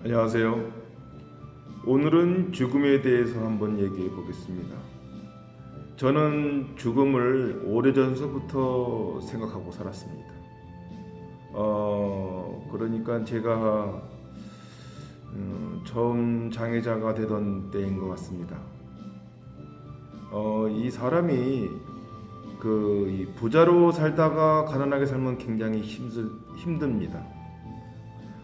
안녕하세요. 오늘은 죽음에 대해서 한번 얘기해 보겠습니다. 저는 죽음을 오래전서부터 생각하고 살았습니다. 그러니까 제가 처음 장애자가 되던 때인 것 같습니다. 이 사람이 이 부자로 살다가 가난하게 살면 굉장히 힘듭니다.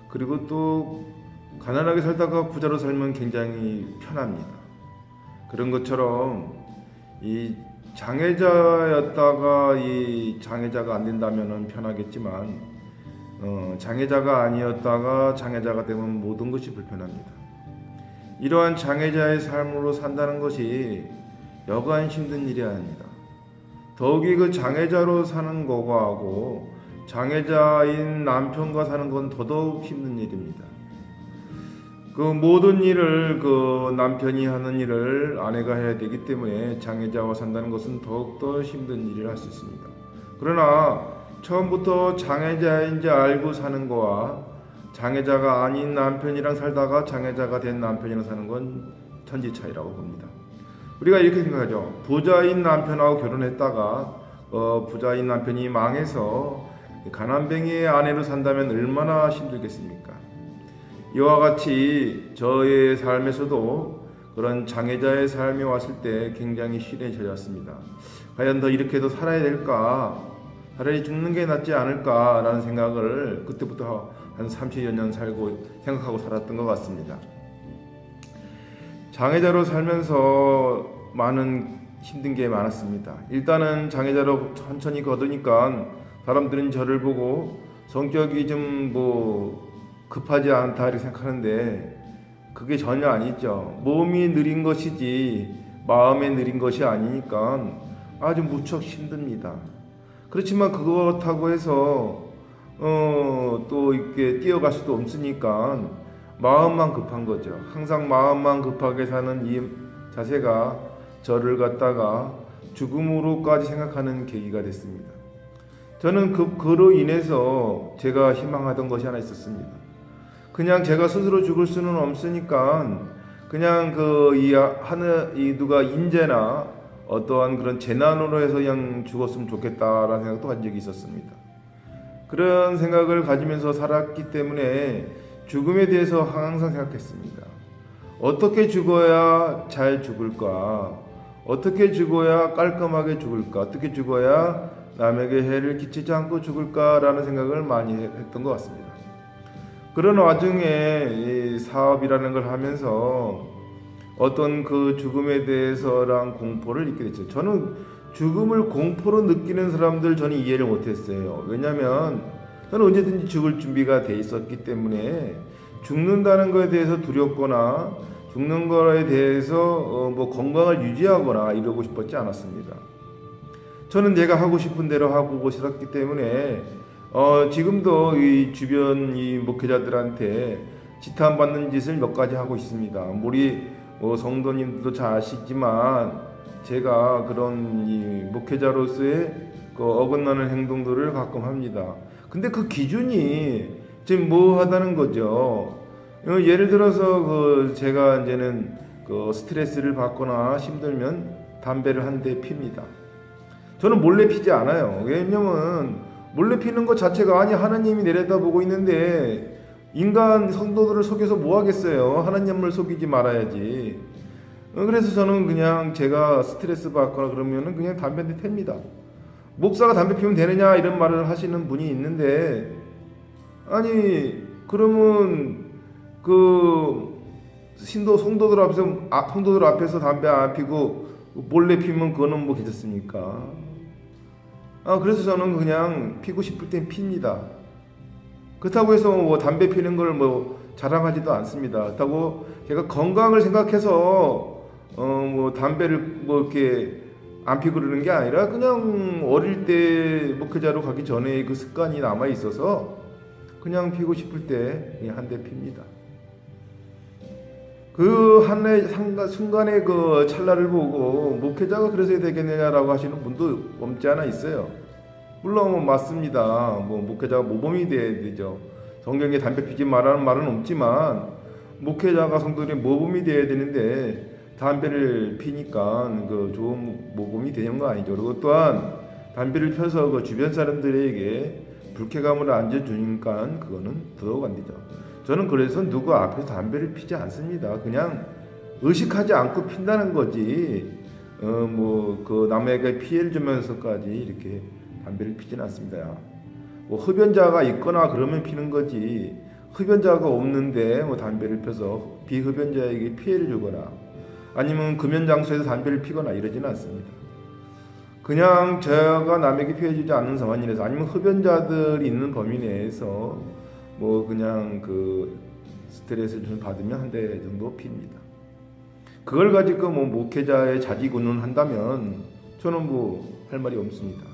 그리고 또 가난하게 살다가 부자로 살면 굉장히 편합니다. 그런 것처럼 이 장애자였다가 이 장애자가 안 된다면 편하겠지만 장애자가 아니었다가 장애자가 되면 모든 것이 불편합니다. 이러한 장애자의 삶으로 산다는 것이 여간 힘든 일이 아닙니다. 더욱이 그 장애자로 사는 거하고 장애자인 남편과 사는 건 더더욱 힘든 일입니다. 그 모든 일을 남편이 하는 일을 아내가 해야 되기 때문에 장애자와 산다는 것은 더욱더 힘든 일을 할 수 있습니다. 그러나 처음부터 장애자인지 알고 사는 거와 장애자가 아닌 남편이랑 살다가 장애자가 된 남편이랑 사는 건 천지 차이라고 봅니다. 우리가 이렇게 생각하죠. 부자인 남편하고 결혼했다가 부자인 남편이 망해서 가난뱅이의 아내로 산다면 얼마나 힘들겠습니까? 이와 같이 저의 삶에서도 그런 장애자의 삶이 왔을 때 굉장히 시련이 찾아왔습니다. 과연 더 이렇게도 살아야 될까? 차라리 죽는 게 낫지 않을까라는 생각을 그때부터 한 30여 년 생각하고 살았던 것 같습니다. 장애자로 살면서 많은 힘든 게 많았습니다. 일단은 장애자로 천천히 거두니까 사람들은 저를 보고 성격이 좀 급하지 않다 이렇게 생각하는데 그게 전혀 아니죠. 몸이 느린 것이지 마음에 느린 것이 아니니까 아주 무척 힘듭니다. 그렇지만 그렇다고 해서 또 이렇게 뛰어갈 수도 없으니까 마음만 급한 거죠. 항상 마음만 급하게 사는 이 자세가 저를 갖다가 죽음으로까지 생각하는 계기가 됐습니다. 저는 그로 인해서 제가 희망하던 것이 하나 있었습니다. 그냥 제가 스스로 죽을 수는 없으니까 그냥 누가 인재나 어떠한 그런 재난으로 해서 그냥 죽었으면 좋겠다라는 생각도 한 적이 있었습니다. 그런 생각을 가지면서 살았기 때문에 죽음에 대해서 항상 생각했습니다. 어떻게 죽어야 잘 죽을까? 어떻게 죽어야 깔끔하게 죽을까? 어떻게 죽어야 남에게 해를 끼치지 않고 죽을까라는 생각을 많이 했던 것 같습니다. 그런 와중에 이 사업이라는 걸 하면서 어떤 그 죽음에 대해서랑 공포를 느끼게 됐죠. 저는 죽음을 공포로 느끼는 사람들 저는 이해를 못했어요. 왜냐하면 저는 언제든지 죽을 준비가 돼 있었기 때문에 죽는다는 것에 대해서 두렵거나 죽는 거에 대해서 건강을 유지하거나 이러고 싶었지 않았습니다. 저는 내가 하고 싶은 대로 하고 싶었기 때문에 지금도 이 주변 이 목회자들한테 지탄받는 짓을 몇 가지 하고 있습니다. 우리 성도님들도 잘 아시지만 제가 그런 이 목회자로서의 어긋나는 행동들을 가끔 합니다. 근데 그 기준이 지금 하다는 거죠. 예를 들어서 제가 이제는 스트레스를 받거나 힘들면 담배를 한 대 핍니다. 저는 몰래 피지 않아요. 왜냐면 몰래 피는 것 자체가 하나님이 내려다보고 있는데 인간 성도들을 속여서 뭐 하겠어요. 하나님을 속이지 말아야지. 그래서 저는 그냥 제가 스트레스 받거나 그러면은 그냥 담배 한 대 텄니다. 목사가 담배 피우면 되느냐 이런 말을 하시는 분이 있는데 그러면 성도들 앞에서 담배 안 피고 몰래 피면 그거는 괜찮습니까? 그래서 저는 그냥 피고 싶을 땐 핍니다. 그렇다고 해서 담배 피는 걸 자랑하지도 않습니다. 그렇다고 제가 건강을 생각해서 담배를 이렇게 안 피고 그러는 게 아니라 그냥 어릴 때 목회자로 가기 전에 그 습관이 남아 있어서 그냥 피고 싶을 때 한 대 핍니다. 그 순간의 그 찰나를 보고 목회자가 그래서 되겠느냐라고 하시는 분도 없지 않아 있어요. 물론 맞습니다. 목회자가 모범이 돼야 되죠. 성경에 담배 피지 말라는 말은 없지만 목회자가 성도들의 모범이 되어야 되는데 담배를 피니까 그 좋은 모범이 되는 거 아니죠. 그리고 또한 담배를 펴서 그 주변 사람들에게 불쾌감을 안겨주니까 그거는 더더욱 안 되죠. 저는 그래서 누구 앞에서 담배를 피지 않습니다. 그냥 의식하지 않고 핀다는 거지. 뭐 그 남에게 피해를 주면서까지 이렇게 담배를 피지는 않습니다. 뭐 흡연자가 있거나 그러면 피는 거지. 흡연자가 없는데 뭐 담배를 펴서 비흡연자에게 피해를 주거나 아니면 금연 장소에서 담배를 피거나 이러지는 않습니다. 그냥 제가 남에게 피해 주지 않는 상황이라서 아니면 흡연자들이 있는 범위 내에서 뭐 그냥 그 스트레스를 좀 받으면 한 대 정도 핍니다. 그걸 가지고 뭐 목회자의 자지구는 한다면 저는 뭐 할 말이 없습니다.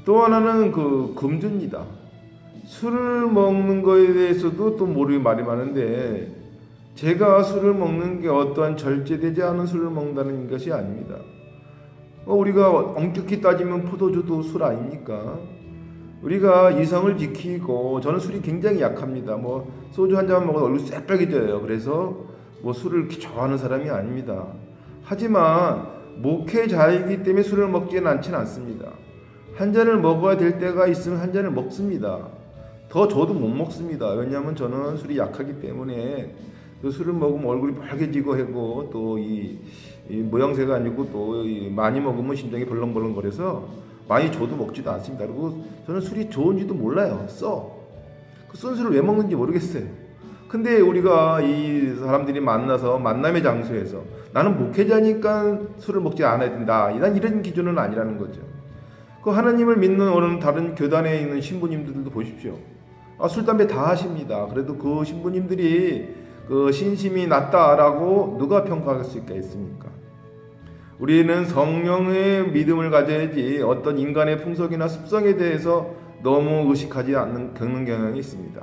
또 하나는 그 금주입니다. 술을 먹는 거에 대해서도 또 모르게 말이 많은데 제가 술을 먹는 게 어떠한 절제되지 않은 술을 먹는다는 것이 아닙니다. 우리가 엄격히 따지면 포도주도 술 아닙니까? 우리가 이성을 지키고 저는 술이 굉장히 약합니다. 뭐 소주 한 잔 먹어도 얼굴 새빨개져요. 그래서 뭐 술을 이렇게 좋아하는 사람이 아닙니다. 하지만 목회자이기 때문에 술을 먹지는 않지는 않습니다. 한 잔을 먹어야 될 때가 있으면 한 잔을 먹습니다. 더 저도 못 먹습니다. 왜냐하면 저는 술이 약하기 때문에 그 술을 먹으면 얼굴이 빨개지고 하고 또 이 모양새가 아니고 또 많이 먹으면 심장이 벌렁벌렁거려서 많이 줘도 먹지도 않습니다. 그리고 저는 술이 좋은지도 몰라요. 그 쓴 술을 왜 먹는지 모르겠어요. 근데 우리가 이 사람들이 만나서 만남의 장소에서 나는 목회자니까 술을 먹지 않아야 된다. 난 이런 기준은 아니라는 거죠. 그 하나님을 믿는 어느 다른 교단에 있는 신부님들도 보십시오. 술, 담배 다 하십니다. 그래도 그 신부님들이 그 신심이 낮다라고 누가 평가할 수 있겠습니까? 우리는 성령의 믿음을 가져야지 어떤 인간의 풍속이나 습성에 대해서 너무 의식하지 않는 경향이 있습니다.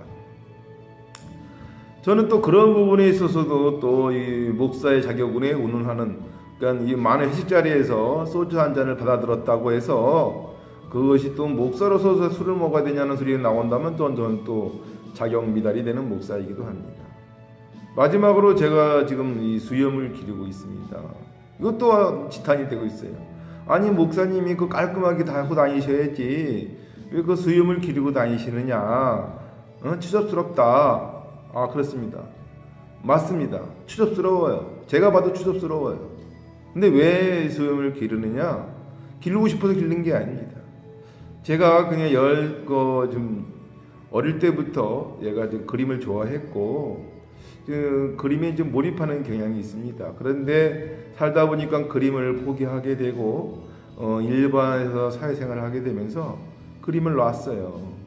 저는 또 그런 부분에 있어서도 또 이 목사의 자격운에 운운하는 그러니까 이 많은 회식 자리에서 소주 한 잔을 받아들었다고 해서 그것이 또 목사로서 술을 먹어야 되냐는 소리가 나온다면 저는 또 자격 미달이 되는 목사이기도 합니다. 마지막으로 제가 지금 이 수염을 기르고 있습니다. 이것도 지탄이 되고 있어요. 아니 목사님이 그 깔끔하게 다 하고 다니셔야지 왜 그 수염을 기르고 다니시느냐? 추접스럽다. 그렇습니다. 맞습니다. 추접스러워요. 제가 봐도 추접스러워요. 근데 왜 수염을 기르느냐? 기르고 싶어서 기른 게 아닙니다. 제가 그냥 좀 어릴 때부터 얘가 좀 그림을 좋아했고 그 그림에 좀 몰입하는 경향이 있습니다. 그런데 살다 보니까 그림을 포기하게 되고 일반에서 사회생활을 하게 되면서 그림을 놨어요.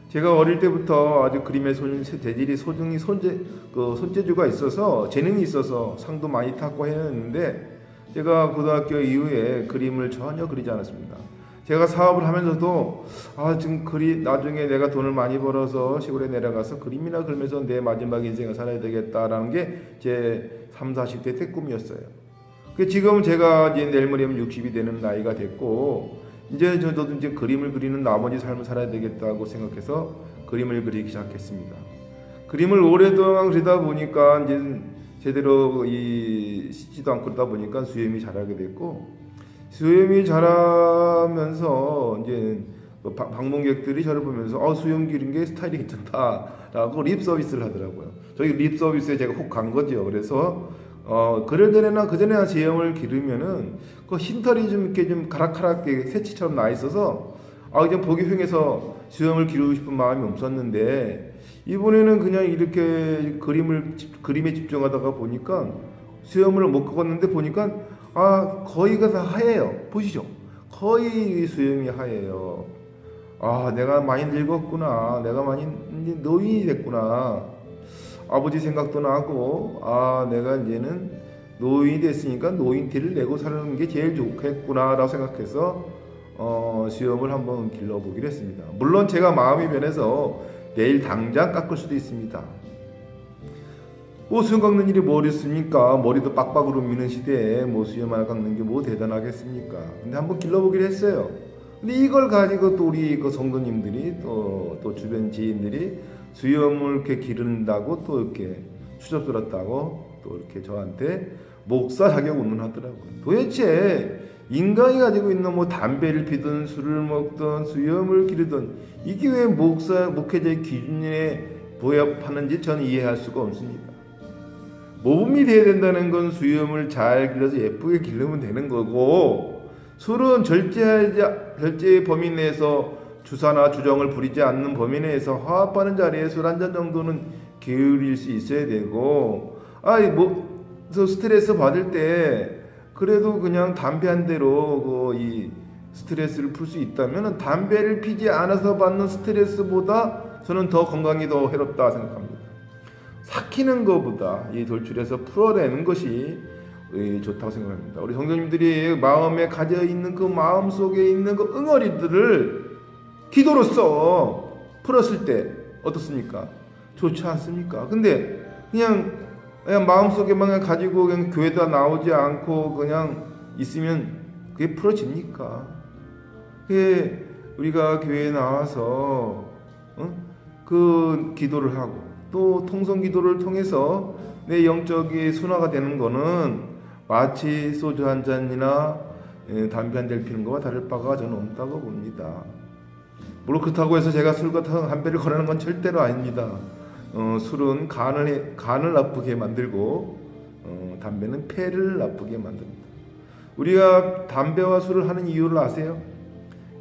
제가 어릴 때부터 아주 그림의 재질이 손재주가 있어서 재능이 있어서 상도 많이 탔고 했는데 제가 고등학교 이후에 그림을 전혀 그리지 않았습니다. 제가 사업을 하면서도 지금 나중에 내가 돈을 많이 벌어서 시골에 내려가서 그림이나 그리면서 내 마지막 인생을 살아야 되겠다라는 게 제 30, 40대 때 꿈이었어요. 지금 제가 이제 내일 모레면 60이 되는 나이가 됐고 이제 저도 이제 그림을 그리는 나머지 삶을 살아야 되겠다고 생각해서 그림을 그리기 시작했습니다. 그림을 오랫동안 그리다 보니까 이제 제대로 씻지도 않고 그러다 보니까 수염이 자라게 됐고 수염이 자라면서 이제 방문객들이 저를 보면서 수염 기른 게 스타일이 괜찮다라고 립 서비스를 하더라고요. 저기 립 서비스에 제가 혹 간 거죠. 그래서 그전에나 수염을 기르면은 그 흰털이 좀 이렇게 좀 가락가락하게 새치처럼 나 있어서 그냥 보기 흉해서 수염을 기르고 싶은 마음이 없었는데 이번에는 그냥 이렇게 그림에 집중하다가 보니까 수염을 못 걷는데 보니까 거의가 다 하얘요. 보시죠. 거의 수염이 하얘요. 내가 많이 늙었구나. 내가 많이 노인이 됐구나. 아버지 생각도 나고 내가 이제는 노인이 됐으니까 노인티를 내고 사는 게 제일 좋겠구나 라고 생각해서 수염을 한번 길러보기로 했습니다. 물론 제가 마음이 변해서 내일 당장 깎을 수도 있습니다. 수염 깎는 일이 뭐 어렵습니까? 머리도 빡빡으로 미는 시대에 수염 하나 깎는 게 뭐 대단하겠습니까? 근데 한번 길러보기로 했어요. 근데 이걸 가지고 또 우리 그 성도님들이 또 주변 지인들이 수염을 이렇게 기른다고 또 이렇게 추접 들었다고 또 이렇게 저한테 목사 자격 운운하더라고요. 도대체 인간이 가지고 있는 뭐 담배를 피든 술을 먹든 수염을 기르든 이게 왜 목회자의 기준에 부합하는지 저는 이해할 수가 없습니다. 모범이 돼야 된다는 건 수염을 잘 길러서 예쁘게 기르면 되는 거고, 술은 절제의 범위 내에서 주사나 주정을 부리지 않는 범위 내에서 화합하는 자리에 술 한 잔 정도는 게으릴 수 있어야 되고, 스트레스 받을 때 그래도 그냥 담배 한 대로 이 스트레스를 풀 수 있다면 담배를 피지 않아서 받는 스트레스보다 저는 더 건강이 더 해롭다 생각합니다. 삭히는 것보다 이 돌출해서 풀어내는 것이 좋다고 생각합니다. 우리 성도님들이 마음에 가져 있는 그 마음 속에 있는 그 응어리들을 기도로써 풀었을 때 어떻습니까? 좋지 않습니까? 근데 그냥 마음속에만 가지고 그냥 교회다 나오지 않고 그냥 있으면 그게 풀어집니까? 그게 우리가 교회에 나와서 그 기도를 하고 또 통성 기도를 통해서 내 영적이 순화가 되는 거는 마치 소주 한 잔이나 담배 한 대를 피는 것과 다를 바가 저는 없다고 봅니다. 물론 그렇다고 해서 제가 술과 담배를 권하는 건 절대로 아닙니다. 술은 간을 나쁘게 만들고 담배는 폐를 나쁘게 만듭니다. 우리가 담배와 술을 하는 이유를 아세요?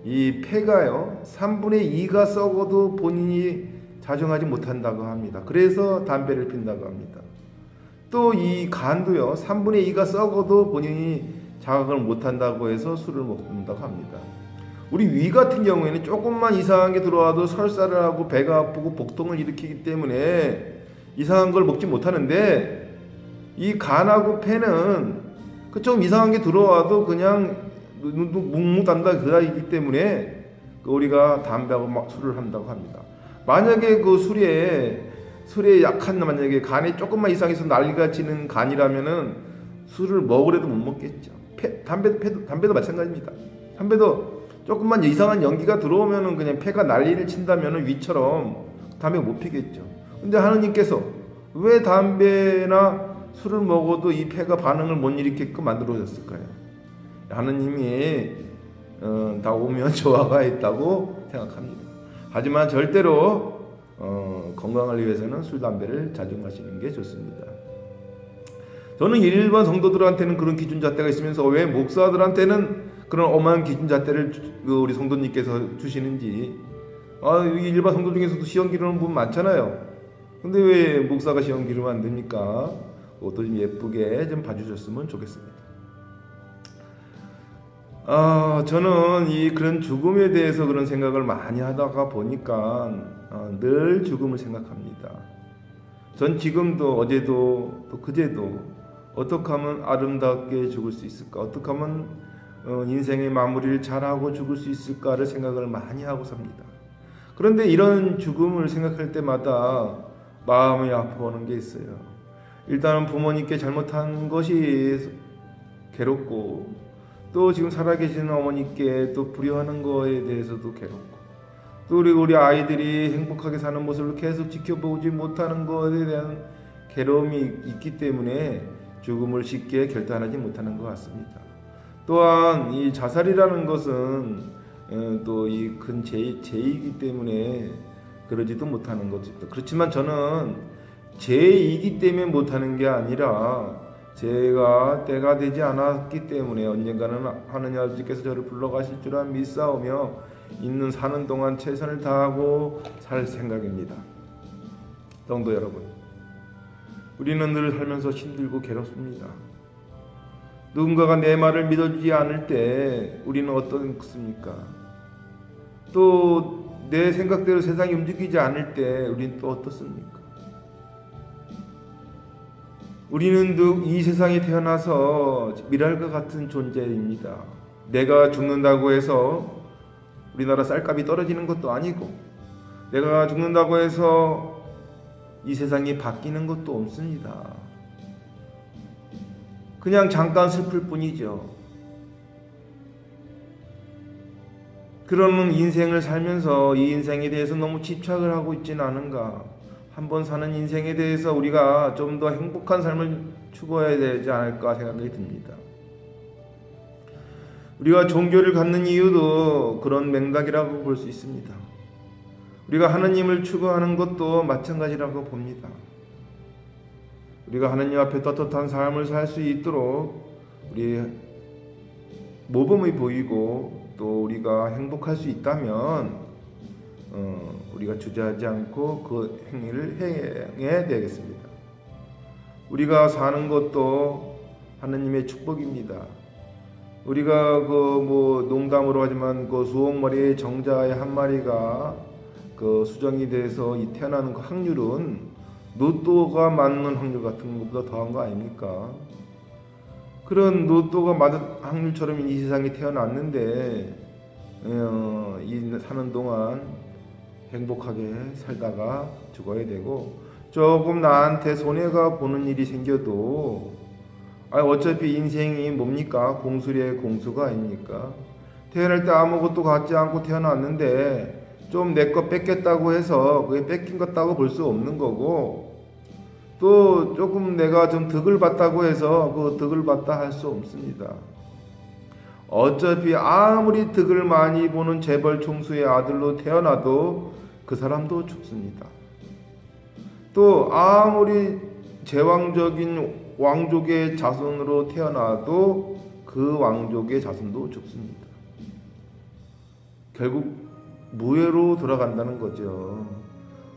이 폐가요 3분의 2가 썩어도 본인이 자정하지 못한다고 합니다. 그래서 담배를 핀다고 합니다. 또 이 간도요 3분의 2가 썩어도 본인이 자각을 못한다고 해서 술을 먹는다고 합니다. 우리 위 같은 경우에는 조금만 이상한 게 들어와도 설사를 하고 배가 아프고 복통을 일으키기 때문에 이상한 걸 먹지 못하는데, 이 간하고 폐는 그 좀 이상한 게 들어와도 그냥 묵묵단다 그다이기 때문에 우리가 담배하고 술을 한다고 합니다. 만약에 그 술에 약한 만약에 간에 조금만 이상해서 난리가 치는 간이라면은 술을 먹으려도 못 먹겠죠. 담배도 마찬가지입니다. 담배도 조금만 이상한 연기가 들어오면은 그냥 폐가 난리를 친다면은 위처럼 담배 못 피겠죠. 근데 하느님께서 왜 담배나 술을 먹어도 이 폐가 반응을 못 일으키게끔 만들어졌을까요? 하느님이 다 오면 조화가 있다고 생각합니다. 하지만 절대로 건강을 위해서는 술, 담배를 자주 마시는 게 좋습니다. 저는 일반 성도들한테는 그런 기준 잣대가 있으면서 왜 목사들한테는 그런 엄한 기준 잣대를 우리 성도님께서 주시는지. 일반 성도 중에서도 시험 기르는 분 많잖아요. 근데 왜 목사가 시험 기르면 안 됩니까? 그것도 좀 예쁘게 좀 봐주셨으면 좋겠습니다. 저는 그런 죽음에 대해서 그런 생각을 많이 하다가 보니까 늘 죽음을 생각합니다. 전 지금도 어제도 또 그제도 어떻게 하면 아름답게 죽을 수 있을까? 어떻게 하면 인생의 마무리를 잘하고 죽을 수 있을까를 생각을 많이 하고 삽니다. 그런데 이런 죽음을 생각할 때마다 마음이 아파오는 게 있어요. 일단은 부모님께 잘못한 것이 괴롭고, 또 지금 살아계시는 어머니께 또 불효하는 거에 대해서도 괴롭고, 또 우리 아이들이 행복하게 사는 모습을 계속 지켜보지 못하는 것에 대한 괴로움이 있기 때문에 죽음을 쉽게 결단하지 못하는 것 같습니다. 또한 이 자살이라는 것은 또 이 큰 죄이기 때문에 그러지도 못하는 것도 있다. 그렇지만 저는 죄이기 때문에 못하는 게 아니라 제가 때가 되지 않았기 때문에 언젠가는 하느님 아버지께서 저를 불러가실 줄 믿사오며 있는 사는 동안 최선을 다하고 살 생각입니다. 성도 여러분, 우리는 늘 살면서 힘들고 괴롭습니다. 누군가가 내 말을 믿어주지 않을 때 우리는 어떻습니까? 또 내 생각대로 세상이 움직이지 않을 때 우리는 또 어떻습니까? 우리는 이 세상에 태어나서 미랄과 같은 존재입니다. 내가 죽는다고 해서 우리나라 쌀값이 떨어지는 것도 아니고, 내가 죽는다고 해서 이 세상이 바뀌는 것도 없습니다. 그냥 잠깐 슬플 뿐이죠. 그러면 인생을 살면서 이 인생에 대해서 너무 집착을 하고 있지는 않은가 한번 사는 인생에 대해서 우리가 좀 더 행복한 삶을 추구해야 되지 않을까 생각이 듭니다. 우리가 종교를 갖는 이유도 그런 맥락이라고 볼 수 있습니다. 우리가 하느님을 추구하는 것도 마찬가지라고 봅니다. 우리가 하느님 앞에 떳떳한 삶을 살 수 있도록 우리 모범이 보이고 또 우리가 행복할 수 있다면 우리가 주저하지 않고 그 행위를 행해야 되겠습니다. 우리가 사는 것도 하느님의 축복입니다. 우리가 농담으로 하지만 수억 마리의 정자의 한 마리가 수정이 돼서 태어나는 그 확률은 로또가 맞는 확률 같은 것보다 더한 거 아닙니까? 그런 로또가 맞은 확률처럼 이 세상에 태어났는데 이 사는 동안 행복하게 살다가 죽어야 되고, 조금 나한테 손해가 보는 일이 생겨도 어차피 인생이 뭡니까? 공수리의 공수가 아닙니까? 태어날 때 아무것도 갖지 않고 태어났는데 좀 내 거 뺏겼다고 해서 그게 뺏긴 것다고 볼 수 없는 거고, 또 조금 내가 좀 득을 봤다고 해서 그 득을 봤다 할 수 없습니다. 어차피 아무리 득을 많이 보는 재벌 총수의 아들로 태어나도 그 사람도 죽습니다. 또 아무리 제왕적인 왕족의 자손으로 태어나도 그 왕족의 자손도 죽습니다. 결국 무예로 돌아간다는 거죠.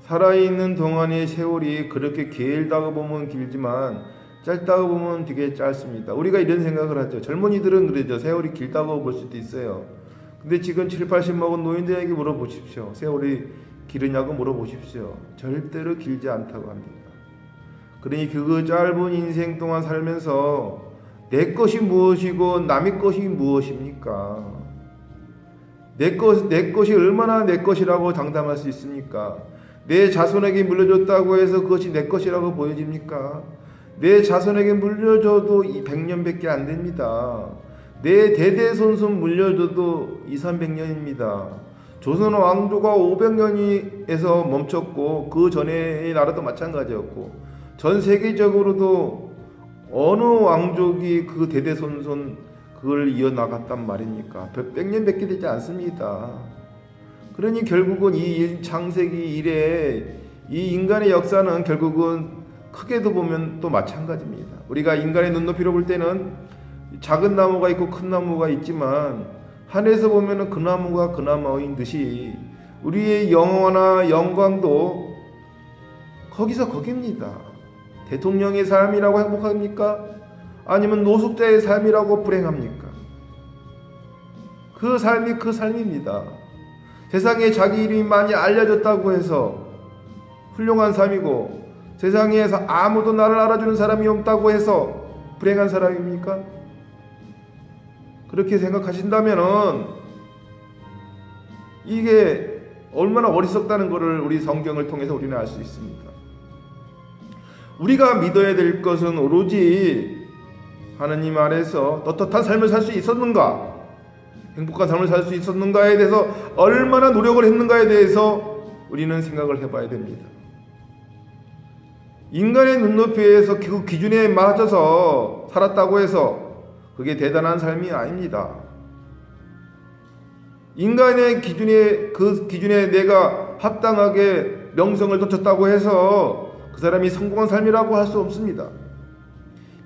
살아있는 동안의 세월이 그렇게 길다고 보면 길지만 짧다고 보면 되게 짧습니다. 우리가 이런 생각을 하죠. 젊은이들은 그러죠. 세월이 길다고 볼 수도 있어요. 근데 지금 70, 80 먹은 노인들에게 물어보십시오. 세월이 길으냐고 물어보십시오. 절대로 길지 않다고 합니다. 그러니 그 짧은 인생 동안 살면서 내 것이 무엇이고 남의 것이 무엇입니까? 내 것이 얼마나 내 것이라고 장담할 수 있습니까? 내 자손에게 물려줬다고 해서 그것이 내 것이라고 보여집니까? 내 자손에게 물려줘도 100년밖에 안 됩니다. 내 대대손손 물려줘도 200~300년입니다. 조선 왕조가 500년에서 멈췄고 그 전의 나라도 마찬가지였고, 전 세계적으로도 어느 왕족이 그 대대손손 그걸 이어나갔단 말입니까? 백 년밖에 되지 않습니다. 그러니 결국은 이 창세기 이래 이 인간의 역사는 결국은 크게도 보면 또 마찬가지입니다. 우리가 인간의 눈높이로 볼 때는 작은 나무가 있고 큰 나무가 있지만 하늘에서 보면은 그 나무가 그 나무인 듯이 우리의 영화나 영광도 거기서 거기입니다. 대통령의 삶이라고 행복합니까? 아니면 노숙자의 삶이라고 불행합니까? 그 삶이 그 삶입니다. 세상에 자기 이름이 많이 알려졌다고 해서 훌륭한 삶이고, 세상에서 아무도 나를 알아주는 사람이 없다고 해서 불행한 사람입니까? 그렇게 생각하신다면은 이게 얼마나 어리석다는 것을 우리 성경을 통해서 우리는 알 수 있습니다. 우리가 믿어야 될 것은 오로지 하느님 아래서 떳떳한 삶을 살 수 있었는가, 행복한 삶을 살 수 있었는가에 대해서 얼마나 노력을 했는가에 대해서 우리는 생각을 해봐야 됩니다. 인간의 눈높이에서 그 기준에 맞춰서 살았다고 해서 그게 대단한 삶이 아닙니다. 인간의 그 기준에 내가 합당하게 명성을 뒀다고 해서 그 사람이 성공한 삶이라고 할 수 없습니다.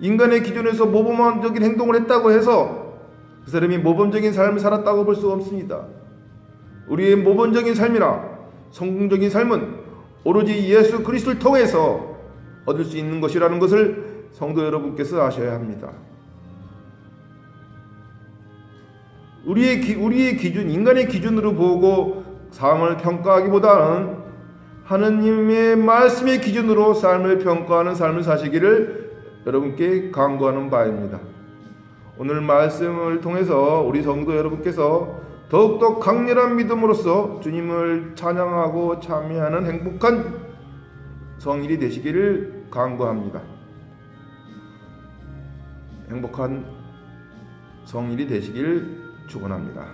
인간의 기준에서 모범적인 행동을 했다고 해서 그 사람이 모범적인 삶을 살았다고 볼 수 없습니다. 우리의 모범적인 삶이나 성공적인 삶은 오로지 예수 그리스도를 통해서 얻을 수 있는 것이라는 것을 성도 여러분께서 아셔야 합니다. 우리의 기준, 인간의 기준으로 보고 삶을 평가하기보다는 하느님의 말씀의 기준으로 삶을 평가하는 삶을 사시기를 여러분께 강구하는 바입니다. 오늘 말씀을 통해서 우리 성도 여러분께서 더욱더 강렬한 믿음으로써 주님을 찬양하고 참여하는 행복한 성일이 되시기를 강구합니다. 행복한 성일이 되시기를 축원합니다.